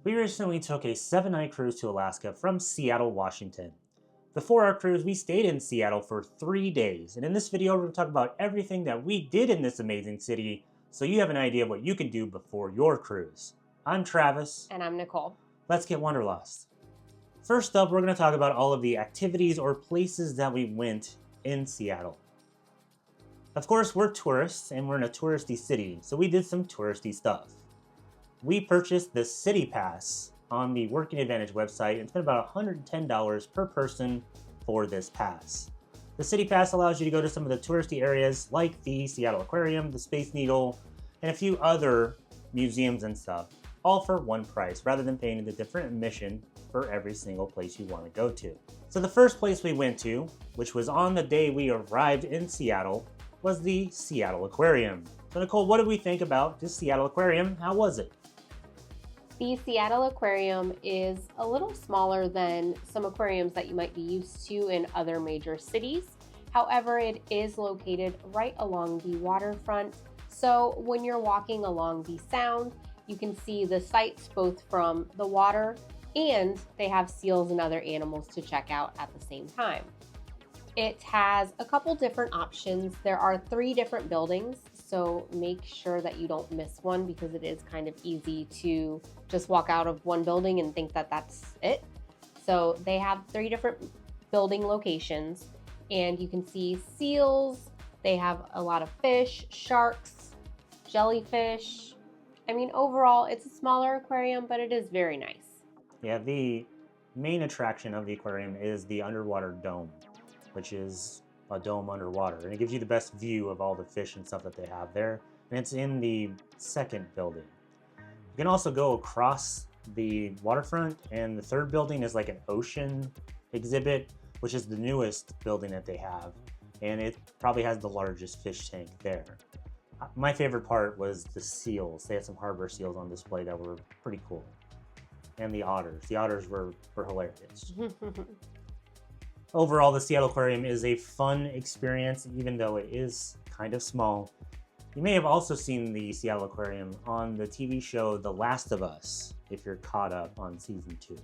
We recently took a 7-night cruise to Alaska from Seattle, Washington. Before our cruise, we stayed in Seattle for 3 days, and in this video we're going to talk about everything that we did in this amazing city so you have an idea of what you can do before your cruise. I'm Travis. And I'm Nicole. Let's get wanderlost. First up, we're going to talk about all of the activities or places that we went in Seattle. Of course, we're tourists and we're in a touristy city, so we did some touristy stuff. We purchased the City Pass on the Working Advantage website and spent about $110 per person for this pass. The City Pass allows you to go to some of the touristy areas like the Seattle Aquarium, the Space Needle, and a few other museums and stuff, all for one price rather than paying the different admission for every single place you want to go to. So the first place we went to, which was on the day we arrived in Seattle, was the Seattle Aquarium. So Nicole, what did we think about the Seattle Aquarium? How was it? The Seattle Aquarium is a little smaller than some aquariums that you might be used to in other major cities. However, it is located right along the waterfront. So when you're walking along the Sound, you can see the sights both from the water, and they have seals and other animals to check out at the same time. It has a couple different options. There are 3 different buildings, so make sure that you don't miss one because it is kind of easy to just walk out of one building and think that that's it. So they have 3 different building locations, and you can see seals. They have a lot of fish, sharks, jellyfish. I mean, overall, it's a smaller aquarium, but it is very nice. Yeah, the main attraction of the aquarium is the underwater dome, which is a dome underwater, and it gives you the best view of all the fish and stuff that they have there, and it's in the 2nd building. You can also go across the waterfront, and the 3rd building is like an ocean exhibit, which is the newest building that they have, and it probably has the largest fish tank there. My favorite part was the seals. They had some harbor seals on display that were pretty cool, and the otters. The otters were hilarious. Overall, the Seattle Aquarium is a fun experience, even though it is kind of small. You may have also seen the Seattle Aquarium on the TV show The Last of Us, if you're caught up on season 2.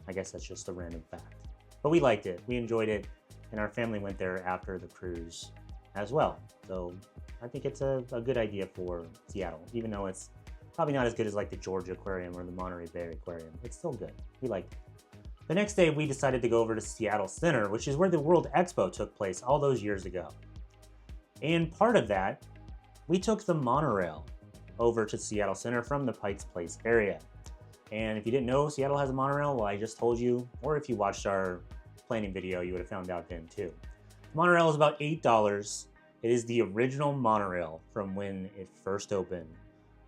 I guess that's just a random fact. But we liked it, we enjoyed it, and our family went there after the cruise as well. So I think it's a good idea for Seattle, even though it's probably not as good as like the Georgia Aquarium or the Monterey Bay Aquarium. It's still good, we liked it. The next day, we decided to go over to Seattle Center, which is where the World Expo took place all those years ago. And part of that, we took the monorail over to Seattle Center from the Pike's Place area. And if you didn't know Seattle has a monorail, well, I just told you, or if you watched our planning video, you would have found out then too. The monorail is about $8. It is the original monorail from when it first opened.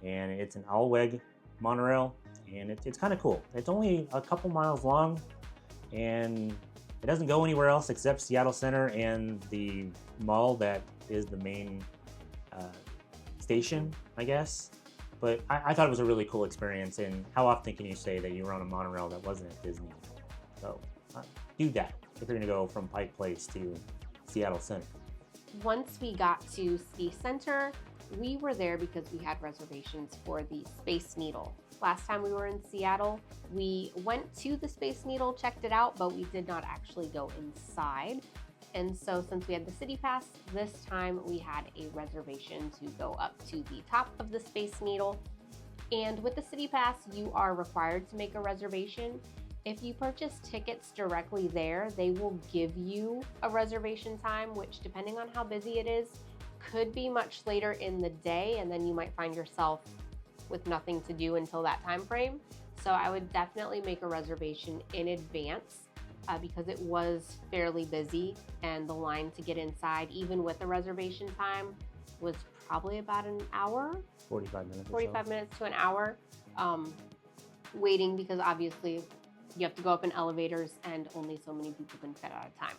And it's an all-WEG monorail, and it's kind of cool. It's only a couple miles long, and it doesn't go anywhere else except Seattle Center and the mall that is the main station, I guess. But I thought it was a really cool experience, and how often can you say that you were on a monorail that wasn't at Disney? So do that if you're going to go from Pike Place to Seattle Center. Once we got to City Center, we were there because we had reservations for the Space Needle. Last time we were in Seattle, we went to the Space Needle, checked it out, but we did not actually go inside. And so since we had the City Pass, this time we had a reservation to go up to the top of the Space Needle. And with the City Pass, you are required to make a reservation. If you purchase tickets directly there, they will give you a reservation time, which depending on how busy it is, could be much later in the day, and then you might find yourself with nothing to do until that time frame. So I would definitely make a reservation in advance because it was fairly busy, and the line to get inside, even with a reservation time, was probably about an hour. 45 minutes. 45 minutes to an hour waiting, because obviously you have to go up in elevators and only so many people can fit at a time.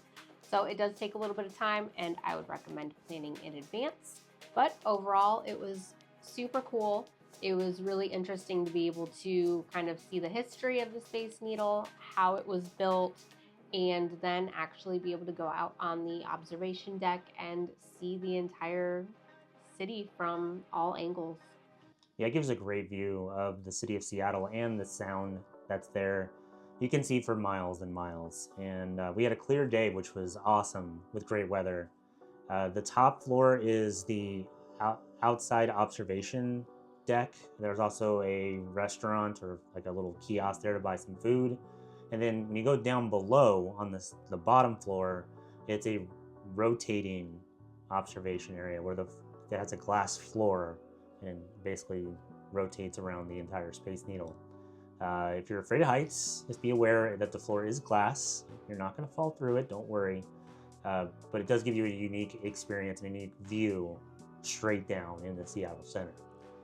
So it does take a little bit of time, and I would recommend planning in advance. But overall, it was super cool. It was really interesting to be able to kind of see the history of the Space Needle, how it was built, and then actually be able to go out on the observation deck and see the entire city from all angles. Yeah, it gives a great view of the city of Seattle and the sound that's there. You can see for miles and miles. And we had a clear day, which was awesome with great weather. The top floor is the outside observation deck. There's also a restaurant or like a little kiosk there to buy some food. And then when you go down below on the bottom floor, it's a rotating observation area where it has a glass floor and basically rotates around the entire Space Needle. If you're afraid of heights, just be aware that the floor is glass. You're not going to fall through it, don't worry. But it does give you a unique experience and a unique view straight down in the Seattle Center.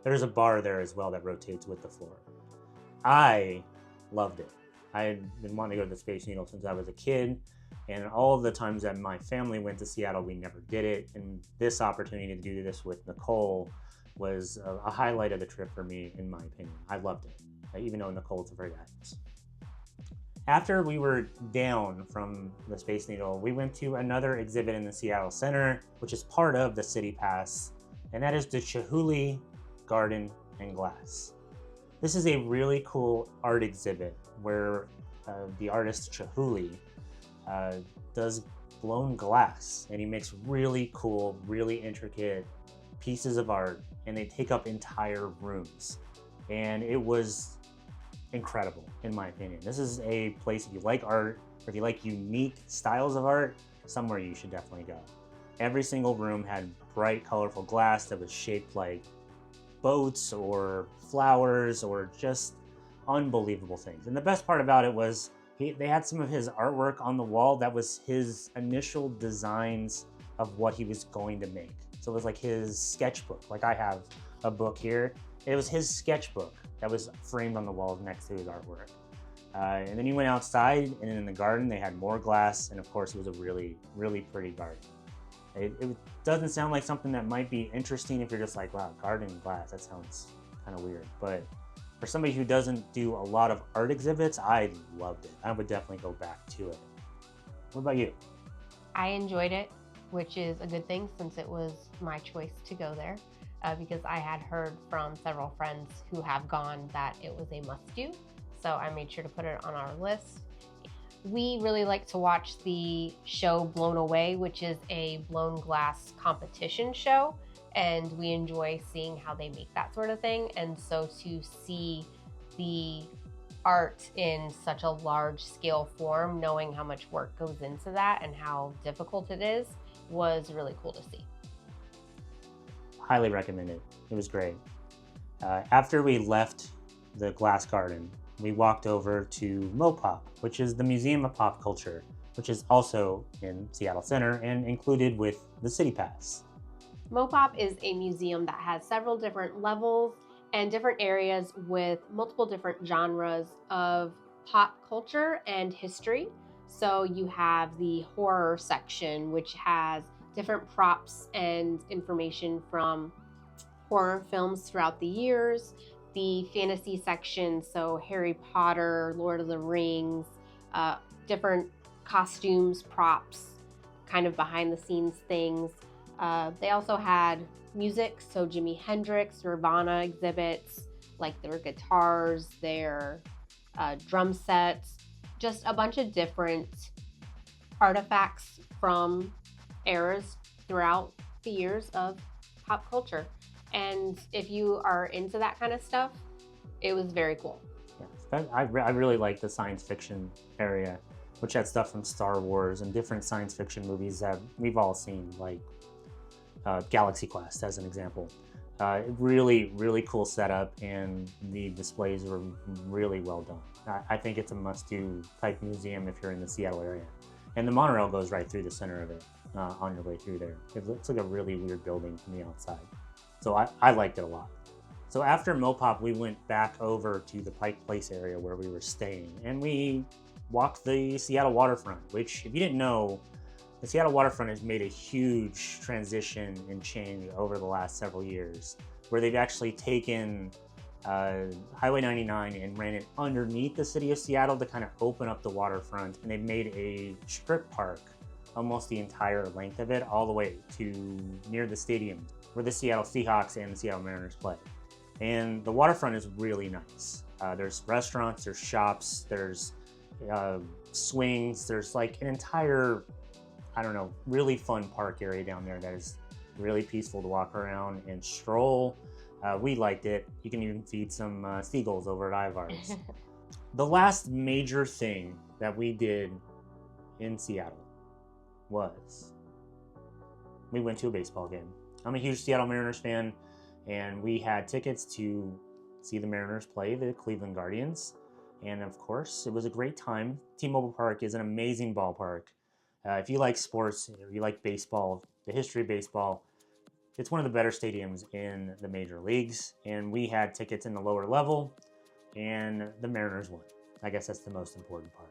There's a bar there as well that rotates with the floor. I loved it. I had been wanting to go to the Space Needle since I was a kid, and all of the times that my family went to Seattle, we never did it. And this opportunity to do this with Nicole was a highlight of the trip for me, in my opinion. I loved it, even though Nicole's afraid of heights. After we were down from the Space Needle, we went to another exhibit in the Seattle Center, which is part of the City Pass, and that is the Chahulie Garden and Glass. This is a really cool art exhibit where the artist Chahulie does blown glass, and he makes really cool, really intricate pieces of art, and they take up entire rooms. And it was incredible, in my opinion. This is a place, if you like art, or if you like unique styles of art, somewhere you should definitely go. Every single room had bright, colorful glass that was shaped like boats or flowers or just unbelievable things. And the best part about it was they had some of his artwork on the wall that was his initial designs of what he was going to make. So it was like his sketchbook. Like I have a book here. It was his sketchbook that was framed on the wall next to his artwork. And then he went outside, and in the garden they had more glass, and of course it was a really, really pretty garden. It doesn't sound like something that might be interesting if you're just like, wow, garden glass, that sounds kind of weird. But for somebody who doesn't do a lot of art exhibits, I loved it. I would definitely go back to it. What about you? I enjoyed it, which is a good thing since it was my choice to go there. Because I had heard from several friends who have gone that it was a must-do. So I made sure to put it on our list. We really like to watch the show Blown Away, which is a blown glass competition show. And we enjoy seeing how they make that sort of thing. And so to see the art in such a large scale form, knowing how much work goes into that and how difficult it is, was really cool to see. Highly recommend it. It was great. After we left the glass garden, we walked over to MoPop, which is the Museum of Pop Culture, which is also in Seattle Center and included with the City Pass. MoPop is a museum that has several different levels and different areas with multiple different genres of pop culture and history. So you have the horror section, which has different props and information from horror films throughout the years. The fantasy section, so Harry Potter, Lord of the Rings, different costumes, props, kind of behind the scenes things. They also had music, so Jimi Hendrix, Nirvana exhibits, like their guitars, their drum sets, just a bunch of different artifacts from eras throughout the years of pop culture. And if you are into that kind of stuff, it was very cool. Yeah, I really like the science fiction area, which had stuff from Star Wars and different science fiction movies that we've all seen, like Galaxy Quest as an example. Really, really cool setup, and the displays were really well done. I think it's a must-do type museum if you're in the Seattle area. And the monorail goes right through the center of it on your way through there. It looks like a really weird building from the outside. So I liked it a lot. So after MoPop, we went back over to the Pike Place area where we were staying, and we walked the Seattle Waterfront, which, if you didn't know, the Seattle Waterfront has made a huge transition and change over the last several years, where they've actually taken Highway 99 and ran it underneath the city of Seattle to kind of open up the waterfront, and they've made a strip park almost the entire length of it, all the way to near the stadium where the Seattle Seahawks and the Seattle Mariners play. And the waterfront is really nice. There's restaurants, there's shops, there's swings, there's like an entire, I don't know, really fun park area down there that is really peaceful to walk around and stroll. We liked it. You can even feed some seagulls over at Ivars. The last major thing that we did in Seattle was we went to a baseball game. I'm a huge Seattle Mariners fan, and we had tickets to see the Mariners play the Cleveland Guardians. And of course, it was a great time. T-Mobile Park is an amazing ballpark. If you like sports, if you like baseball, the history of baseball, it's one of the better stadiums in the major leagues. And we had tickets in the lower level, and the Mariners won. I guess that's the most important part.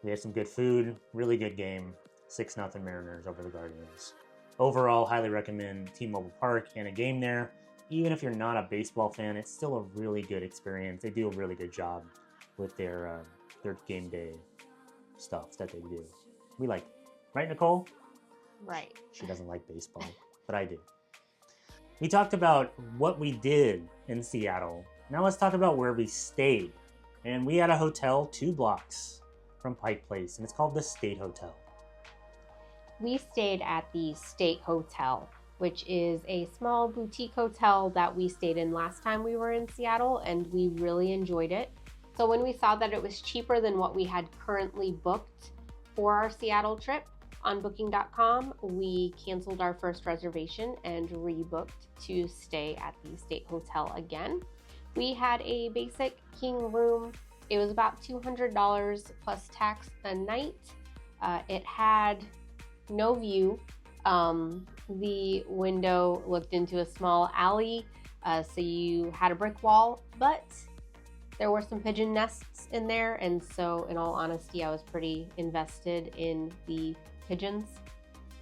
We had some good food, really good game, 6-0 Mariners over the Guardians. Overall, highly recommend T-Mobile Park and a game there. Even if you're not a baseball fan, it's still a really good experience. They do a really good job with their game day stuff that they do. We like it. Right, Nicole? Right. She doesn't like baseball, but I do. We talked about what we did in Seattle. Now let's talk about where we stayed. And we had a hotel 2 blocks from Pike Place, and it's called the State Hotel. We stayed at the State Hotel, which is a small boutique hotel that we stayed in last time we were in Seattle, and we really enjoyed it. So when we saw that it was cheaper than what we had currently booked for our Seattle trip on booking.com, we canceled our first reservation and rebooked to stay at the State Hotel again. We had a basic king room. It was about $200 plus tax a night. It had no view. The window looked into a small alley, so you had a brick wall, but there were some pigeon nests in there, and so in all honesty, I was pretty invested in the pigeons.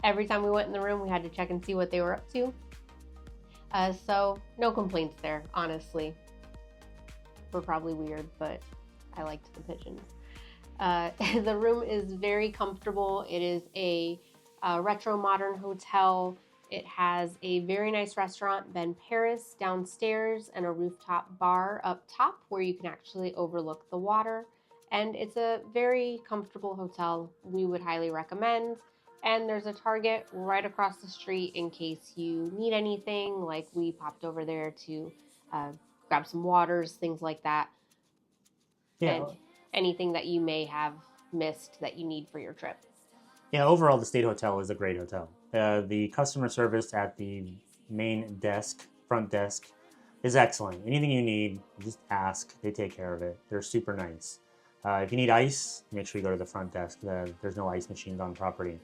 Every time we went in the room, we had to check and see what they were up to. So no complaints there, honestly. We're probably weird, but I liked the pigeons. The room is very comfortable. It is a retro modern hotel. It has a very nice restaurant, Ben Paris, downstairs, and a rooftop bar up top where you can actually overlook the water. And it's a very comfortable hotel. We would highly recommend. And there's a Target right across the street in case you need anything. Like we popped over there to grab some waters, things like that. Yeah. And anything that you may have missed that you need for your trip. Yeah, overall, the State Hotel is a great hotel. The customer service at the main desk, front desk, is excellent. Anything you need, just ask. They take care of it. They're super nice. If you need ice, make sure you go to the front desk. There's no ice machines on property.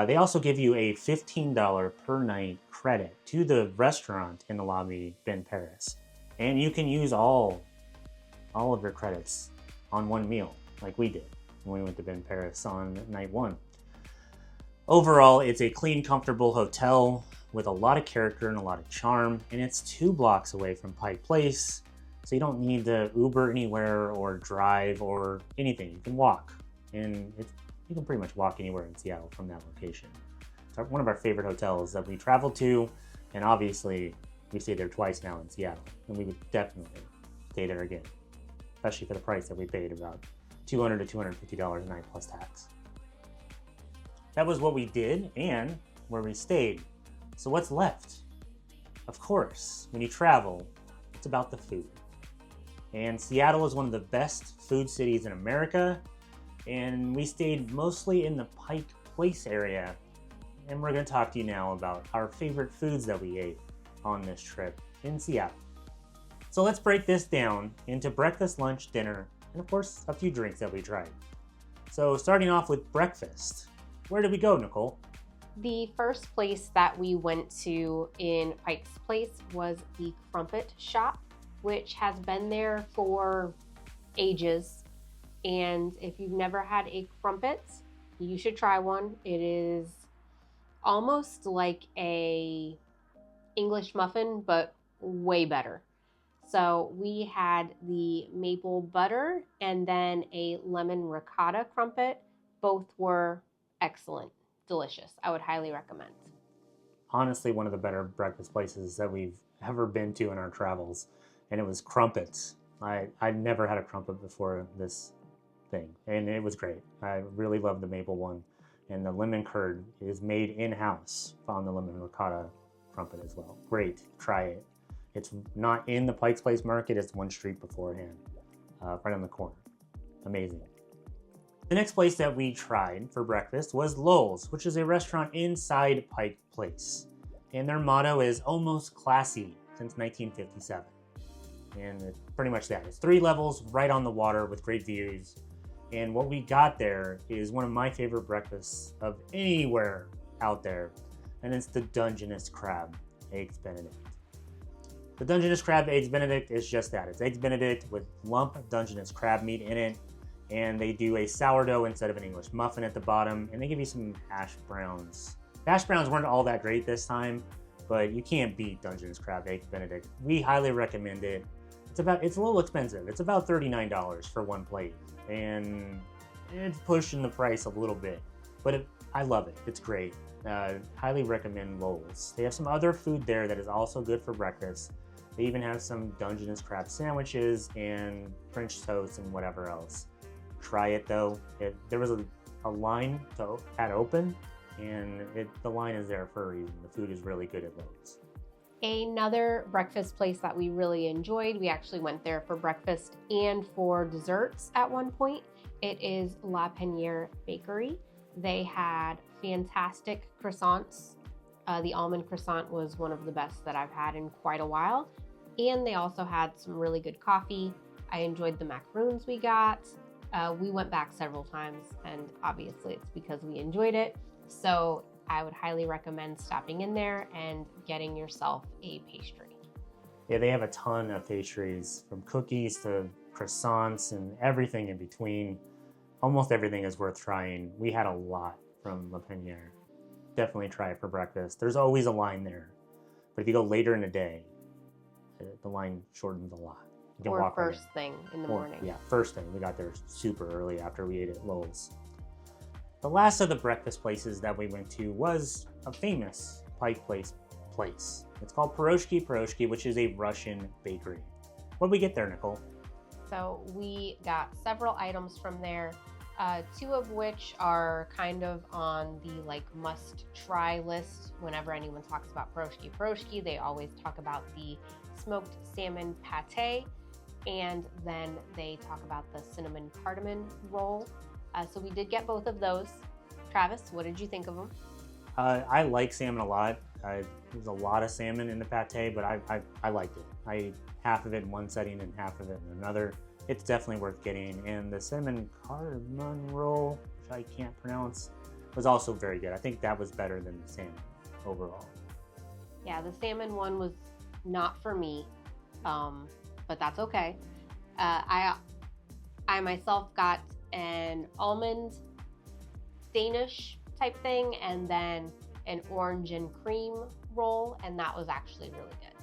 They also give you a $15 per night credit to the restaurant in the lobby, Ben Paris. And you can use all of your credits on one meal, like we did when we went to Ben Paris on night 1. Overall, it's a clean, comfortable hotel with a lot of character and a lot of charm, and it's 2 blocks away from Pike Place, so you don't need to Uber anywhere or drive or anything. You can walk, and you can pretty much walk anywhere in Seattle from that location. It's one of our favorite hotels that we traveled to, and obviously we stayed there twice now in Seattle, and we would definitely stay there again, especially for the price that we paid, about $200 to $250 a night plus tax. That was what we did and where we stayed. So what's left? Of course, when you travel, it's about the food. And Seattle is one of the best food cities in America, and we stayed mostly in the Pike Place area. And we're going to talk to you now about our favorite foods that we ate on this trip in Seattle. So let's break this down into breakfast, lunch, dinner, and of course, a few drinks that we tried. So starting off with breakfast. Where did we go, Nicole? The first place that we went to in Pike's Place was the Crumpet Shop, which has been there for ages. And if you've never had a crumpet, you should try one. It is almost like a English muffin, but way better. So we had the maple butter and then a lemon ricotta crumpet. Both were excellent, delicious. I would highly recommend. Honestly, one of the better breakfast places that we've ever been to in our travels, and it was crumpets. I'd never had a crumpet before this thing, and it was great. I really loved the maple one, and the lemon curd is made in-house on the lemon ricotta crumpet as well. Great, try it. It's not in the Pike's Place Market, it's one street beforehand, right on the corner. Amazing. The next place that we tried for breakfast was Lowell's, which is a restaurant inside Pike Place. And their motto is almost classy since 1957. And it's pretty much that. It's 3 levels right on the water with great views. And what we got there is one of my favorite breakfasts of anywhere out there. And it's the Dungeness Crab Eggs Benedict. The Dungeness Crab Eggs Benedict is just that. It's Eggs Benedict with lump Dungeness crab meat in it. And they do a sourdough instead of an English muffin at the bottom. And they give you some hash browns. The hash browns weren't all that great this time, but you can't beat Dungeness Crab Eggs Benedict. We highly recommend it. It's a little expensive. It's about $39 for one plate. And it's pushing the price a little bit. But I love it. It's great. Highly recommend Lowell's. They have some other food there that is also good for breakfast. They even have some Dungeness crab sandwiches and French toast and whatever else. Try it though. There was a line at open, and the line is there for a reason. The food is really good at Lowell's. Another breakfast place that we really enjoyed, we actually went there for breakfast and for desserts at one point. It is La Peniere Bakery. They had fantastic croissants. The almond croissant was one of the best that I've had in quite a while. And they also had some really good coffee. I enjoyed the macaroons we got. We went back several times, and obviously it's because we enjoyed it. So I would highly recommend stopping in there and getting yourself a pastry. Yeah, they have a ton of pastries, from cookies to croissants and everything in between. Almost everything is worth trying. We had a lot from La Peniere. Definitely try it for breakfast. There's always a line there. But if you go later in the day, the line shortens a lot. You can walk first thing in the morning. Yeah, first thing. We got there super early after we ate at Lowell's. The last of the breakfast places that we went to was a famous Pike Place place. It's called Proski, which is a Russian bakery. What did we get there, Nicole? So we got several items from there, 2 of which are kind of on the must-try list. Whenever anyone talks about Proski, they always talk about the smoked salmon pate, and then they talk about the cinnamon cardamom roll. So we did get both of those. Travis, what did you think of them? I like salmon a lot. There's a lot of salmon in the pate, but I liked it. I ate half of it in one setting and half of it in another. It's definitely worth getting. And the cinnamon cardamom roll, which I can't pronounce, was also very good. I think that was better than the salmon overall. Yeah, the salmon one was not for me, but that's okay. I myself got an almond Danish type thing, and then an orange and cream roll, and that was actually really good.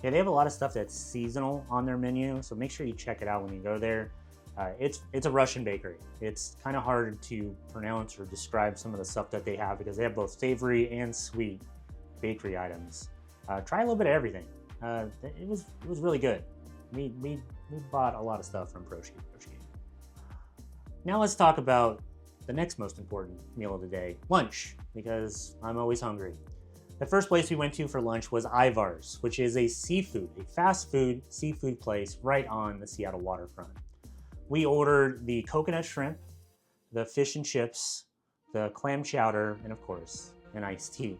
Yeah, they have a lot of stuff that's seasonal on their menu, so make sure you check it out when you go there. It's a Russian bakery. It's kind of hard to pronounce or describe some of the stuff that they have because they have both savory and sweet bakery items. Try a little bit of everything. It was really good. We bought a lot of stuff from Proski. Now let's talk about the next most important meal of the day, lunch, because I'm always hungry. The first place we went to for lunch was Ivars, which is a fast food seafood place right on the Seattle Waterfront. We ordered the coconut shrimp, the fish and chips, the clam chowder, and of course, an iced tea.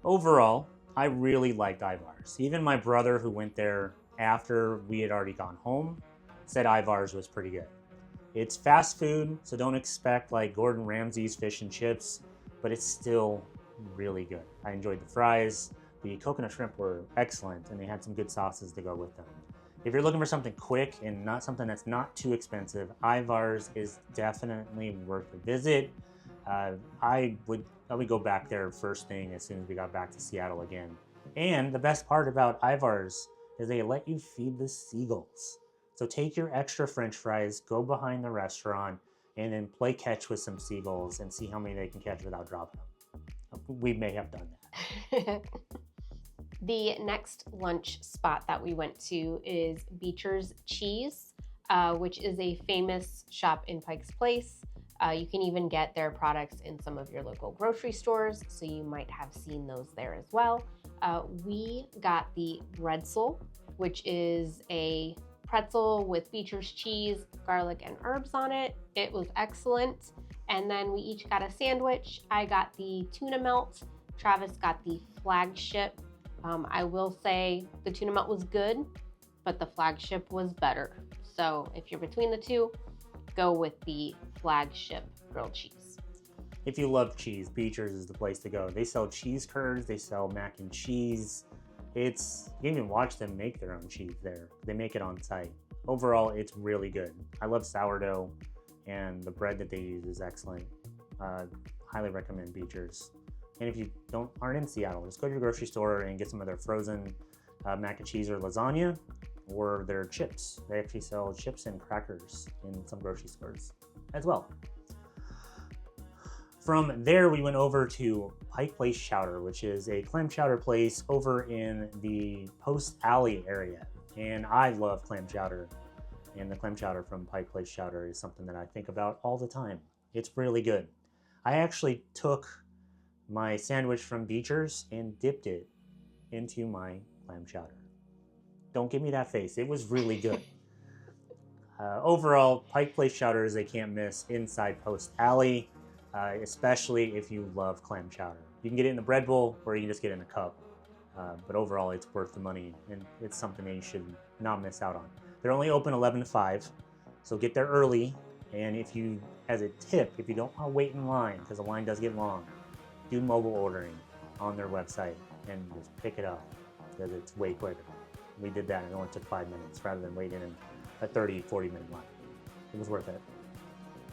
Overall, I really liked Ivars. Even my brother, who went there after we had already gone home, said Ivars was pretty good. It's fast food, so don't expect like Gordon Ramsay's fish and chips, but it's still really good. I enjoyed the fries. The coconut shrimp were excellent, and they had some good sauces to go with them. If you're looking for something quick and not something that's not too expensive, Ivars is definitely worth a visit. I would go back there first thing as soon as we got back to Seattle again. And the best part about Ivars is they let you feed the seagulls. So take your extra French fries, go behind the restaurant, and then play catch with some seagulls and see how many they can catch without dropping them. We may have done that. The next lunch spot that we went to is Beecher's Cheese, which is a famous shop in Pike's Place. You can even get their products in some of your local grocery stores, so you might have seen those there as well. We got the Bretzel, which is a pretzel with Beecher's cheese, garlic, and herbs on it. It was excellent. And then we each got a sandwich. I got the tuna melt. Travis got the flagship. I will say the tuna melt was good, but the flagship was better. So if you're between the two, go with the flagship grilled cheese. If you love cheese, Beecher's is the place to go. They sell cheese curds, they sell mac and cheese. You can even watch them make their own cheese there. They make it on site. Overall, it's really good. I love sourdough, and the bread that they use is excellent. Highly recommend Beecher's. And if you aren't in Seattle, just go to your grocery store and get some of their frozen mac and cheese or lasagna, or their chips. They actually sell chips and crackers in some grocery stores as well. From there, we went over to Pike Place Chowder, which is a clam chowder place over in the Post Alley area. And I love clam chowder. And the clam chowder from Pike Place Chowder is something that I think about all the time. It's really good. I actually took my sandwich from Beecher's and dipped it into my clam chowder. Don't give me that face. It was really good. Overall, Pike Place Chowder is a can't miss inside Post Alley, especially if you love clam chowder. You can get it in the bread bowl or you can just get it in a cup. But overall, it's worth the money, and it's something that you should not miss out on. They're only open 11 to 5, so get there early. And as a tip, if you don't want to wait in line, because the line does get long, do mobile ordering on their website and just pick it up, because it's way quicker. We did that and it only took 5 minutes rather than waiting in a 30, 40-minute line. It was worth it.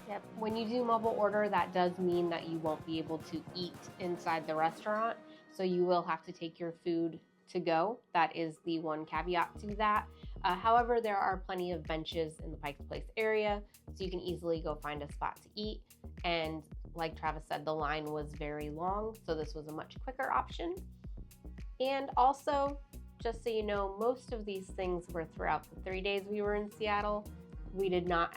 Yep. When you do mobile order, that does mean that you won't be able to eat inside the restaurant. So you will have to take your food to go. That is the one caveat to that. However, there are plenty of benches in the Pike's Place area, so you can easily go find a spot to eat. And like Travis said, the line was very long, so this was a much quicker option. And also, just so you know, most of these things were throughout the 3 days we were in Seattle. We did not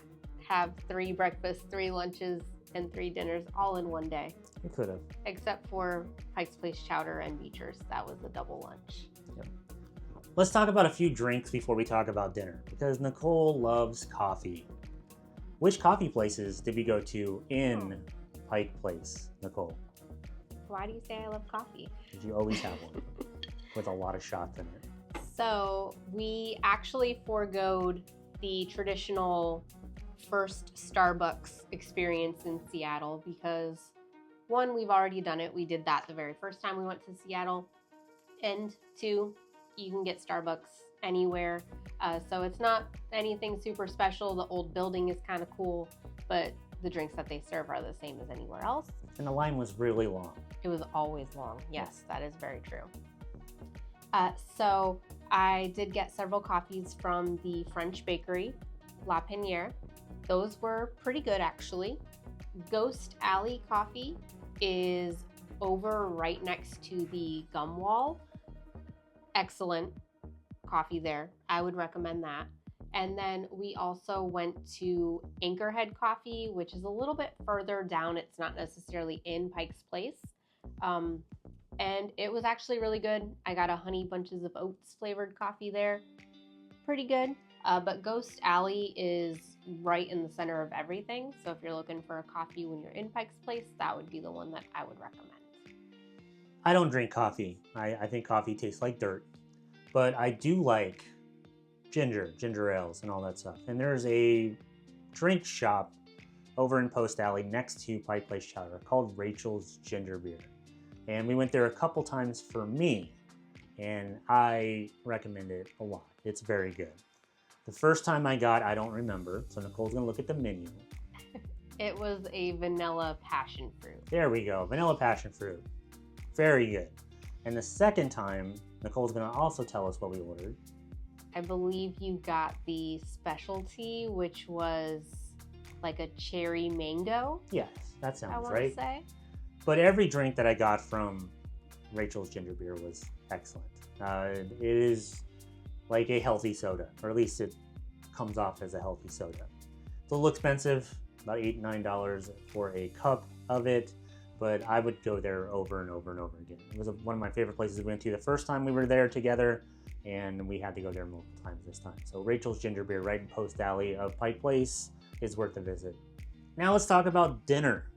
have 3 breakfasts, 3 lunches, and 3 dinners all in one day. We could have. Except for Pike's Place Chowder and Beecher's. That was a double lunch. Yep. Let's talk about a few drinks before we talk about dinner, because Nicole loves coffee. Which coffee places did we go to in Pike Place, Nicole? Why do you say I love coffee? Because you always have one with a lot of shots in it. So we actually foregoed the traditional first Starbucks experience in Seattle because, one, we've already done it. We did that the very first time we went to Seattle. And 2, you can get Starbucks anywhere. So it's not anything super special. The old building is kind of cool, but the drinks that they serve are the same as anywhere else. And the line was really long. It was always long. Yes, that is very true. So I did get several coffees from the French bakery, La Peniere. Those were pretty good, actually. Ghost Alley Coffee is over right next to the gum wall. Excellent coffee there. I would recommend that. And then we also went to Anchorhead Coffee, which is a little bit further down. It's not necessarily in Pike's Place. And it was actually really good. I got a Honey Bunches of Oats flavored coffee there. Pretty good. But Ghost Alley is right in the center of everything. So if you're looking for a coffee when you're in Pike's Place, that would be the one that I would recommend. I don't drink coffee. I think coffee tastes like dirt. But I do like ginger ales and all that stuff. And there's a drink shop over in Post Alley next to Pike Place Chowder called Rachel's Ginger Beer. And we went there a couple times for me, and I recommend it a lot. It's very good. The first time I don't remember, so Nicole's gonna look at the menu. It was a vanilla passion fruit. There we go, vanilla passion fruit. Very good. And the second time, Nicole's gonna also tell us what we ordered. I believe you got the specialty, which was like a cherry mango. Yes, that sounds I want right. to say. But every drink that I got from Rachel's Ginger Beer was excellent. It is like a healthy soda, or at least it comes off as a healthy soda. It's a little expensive, about $8, $9 for a cup of it, but I would go there over and over and over again. It was one of my favorite places we went to the first time we were there together, and we had to go there multiple times this time. So Rachel's Ginger Beer right in Post Alley of Pike Place is worth a visit. Now let's talk about dinner.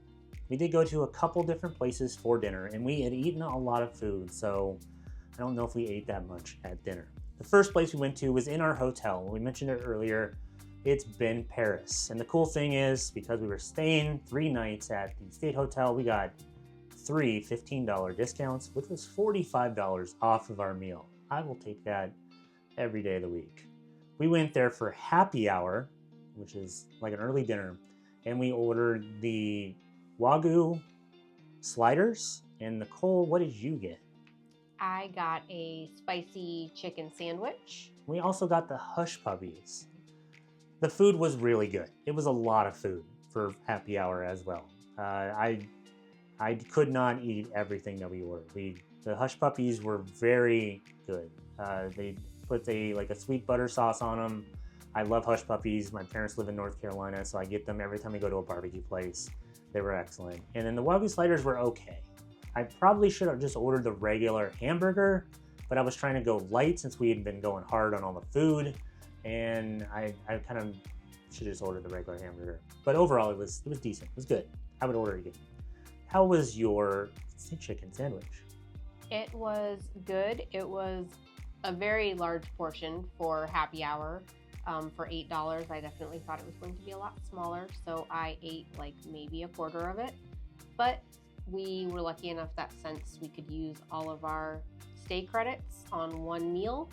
We did go to a couple different places for dinner, and we had eaten a lot of food, so I don't know if we ate that much at dinner. The first place we went to was in our hotel. We mentioned it earlier. It's Ben Paris. And the cool thing is, because we were staying 3 nights at the State Hotel, we got 3 $15 discounts, which was $45 off of our meal. I will take that every day of the week. We went there for happy hour, which is like an early dinner, and we ordered the Wagyu sliders. And Nicole, what did you get? I got a spicy chicken sandwich. We also got the Hush Puppies. The food was really good. It was a lot of food for happy hour as well. I could not eat everything that we ordered. The Hush Puppies were very good. They put a sweet butter sauce on them. I love Hush Puppies. My parents live in North Carolina, so I get them every time we go to a barbecue place. They were excellent. And then the Wagyu sliders were okay. I probably should have just ordered the regular hamburger, but I was trying to go light since we had been going hard on all the food, and I kind of should have just ordered the regular hamburger. But overall, it was decent. It was good. I would order it again. How was your chicken sandwich? It was good. It was a very large portion for happy hour. For $8, I definitely thought it was going to be a lot smaller, so I ate like maybe a quarter of it. But we were lucky enough that since we could use all of our stay credits on one meal,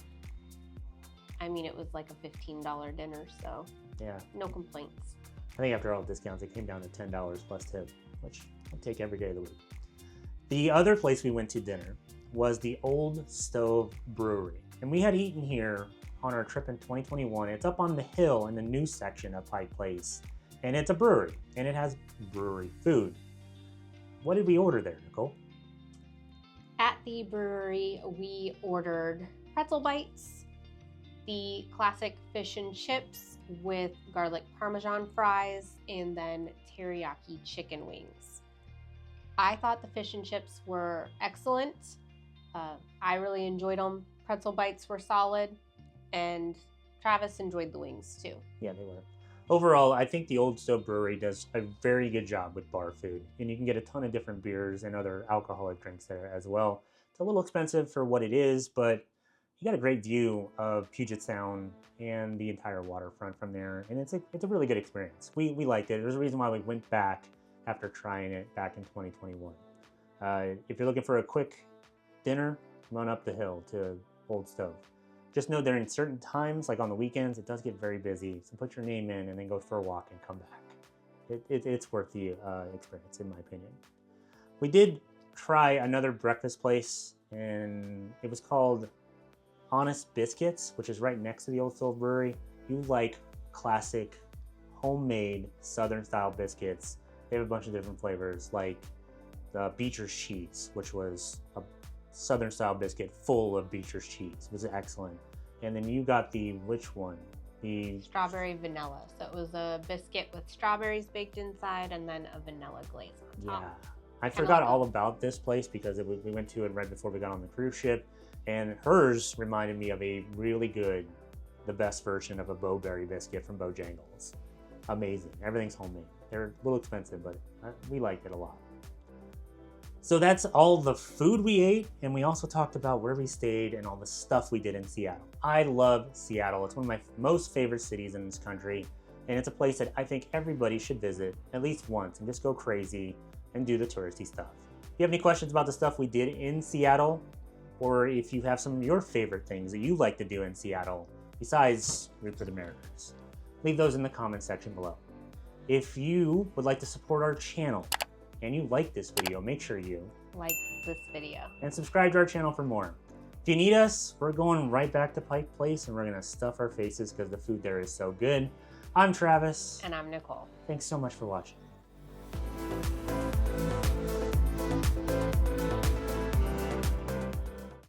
I mean, it was like a $15 dinner, so yeah, no complaints. I think after all discounts, it came down to $10 plus tip, which I'll take every day of the week. The other place we went to dinner was the Old Stove Brewery, and we had eaten here on our trip in 2021. It's up on the hill in the new section of Pike Place, and it's a brewery, and it has brewery food. What did we order there, Nicole? At the brewery, we ordered pretzel bites, the classic fish and chips with garlic parmesan fries, and then teriyaki chicken wings. I thought the fish and chips were excellent. I really enjoyed them. Pretzel bites were solid, and Travis enjoyed the wings too. Yeah, they were. Overall, I think the Old Stove Brewery does a very good job with bar food, and you can get a ton of different beers and other alcoholic drinks there as well. It's a little expensive for what it is, but you got a great view of Puget Sound and the entire waterfront from there, and it's a really good experience. We liked it. There's a reason why we went back after trying it back in 2021. If you're looking for a quick dinner, run up the hill to Old Stove. Just know during certain times, like on the weekends, it does get very busy. So put your name in and then go for a walk and come back. It's worth the experience, in my opinion. We did try another breakfast place, and it was called Honest Biscuits, which is right next to the Old Stove Brewery. You like classic homemade Southern style biscuits. They have a bunch of different flavors, like the Beecher's cheese, which was a Southern style biscuit full of Beecher's cheese. It was excellent. And then you got which one? The strawberry vanilla. So it was a biscuit with strawberries baked inside and then a vanilla glaze on top. Yeah. I forgot all about this place because we went to it right before we got on the cruise ship, and hers reminded me of a really good, the best version of a Bowberry biscuit from Bojangles. Amazing. Everything's homemade. They're a little expensive, but we liked it a lot. So that's all the food we ate, and we also talked about where we stayed and all the stuff we did in Seattle. I love Seattle. It's one of my most favorite cities in this country, and it's a place that I think everybody should visit at least once and just go crazy and do the touristy stuff. If you have any questions about the stuff we did in Seattle, or if you have some of your favorite things that you like to do in Seattle besides root for the Mariners, leave those in the comment section below. If you would like to support our channel, and you like this video, make sure you like this video and subscribe to our channel for more. If you need us, we're going right back to Pike Place, and we're gonna stuff our faces because the food there is so good. I'm Travis. And I'm Nicole. Thanks so much for watching.